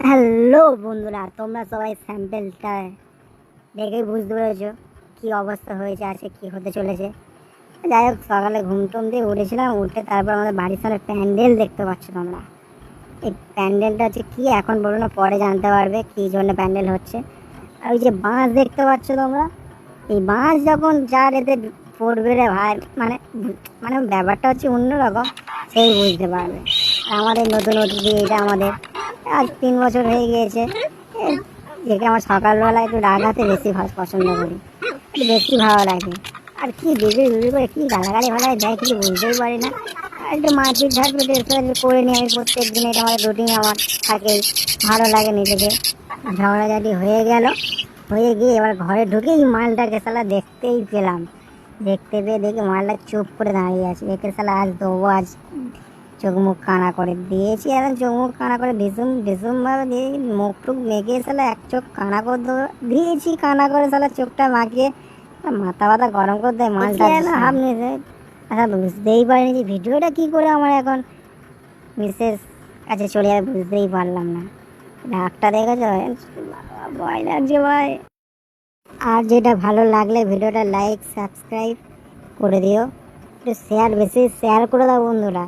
Hello বন্ধুরা, তোমরা সবাই স্যাম্পেলটা দেখেই বুঝতে পেরেছো কী অবস্থা হয়েছে, আছে কী হতে চলেছে। যাই হোক, সকালে ঘুম টুম দিয়ে উঠেছিলাম, উঠে তারপর আমাদের বাড়ির সামনে প্যান্ডেল দেখতে পাচ্ছ তোমরা। এই প্যান্ডেলটা হচ্ছে কী এখন বলো না, পরে জানতে পারবে কী জন্য প্যান্ডেল হচ্ছে। আর ওই যে বাঁশ দেখতে পাচ্ছ তোমরা, এই বাঁশ যখন যার এতে পড়বে রে ভাই, মানে মানে ব্যাপারটা হচ্ছে অন্যরকম, সেই বুঝতে পারবে। আর আমাদের নতুন অতিথি, এটা আমাদের আজ 3 বছর হয়ে গিয়েছে। একে আমার সকালবেলা একটু রাগাতে বেশি পছন্দ করি, একটু বেশি ভালো লাগে। আর কি বিড়ি বিড়ি করে কি গালাগালি ভালাই দেয় কিছু বুঝতেই পারি না। আর একটু মারপিট ঝাড়পিট করে নিই আমি প্রত্যেক দিন, এটা আমার রুটিন আমার থাকেই। ভালো লাগে নিজেকে। ঝগড়াঝাটি হয়ে গেল, হয়ে গিয়ে এবার ঘরে ঢুকেই মালটাকে সালা দেখতেই পেলাম। দেখতে পেয়ে দেখি মালটা চুপ করে দাঁড়িয়ে আছে। একে সালা আজ দেবো, আজ চোখ মুখ কানা করে দিয়েছি। এখন চোখ মুখ কানা করে ভীষণ ভাবে দিয়ে মুখ টুক মেখে সালা এক চোখ কানা করে দেবো দিয়েছি। কানা করে সালা চোখটা মাখিয়ে মাথা ব্যথা গরম করে দেয় মালটা না হাফ নিয়েছে। আচ্ছা, বুঝতেই পারিনি যে ভিডিওটা কী করে আমার এখন মিসেস কাছে চলে যাবে, বুঝতেই পারলাম না। রাগটা দেখেছো, ভয় লাগছে ভাই। আর যেটা ভালো লাগলে ভিডিওটা লাইক সাবস্ক্রাইব করে দিও, একটু শেয়ার, বেশি শেয়ার করে দাও বন্ধুরা।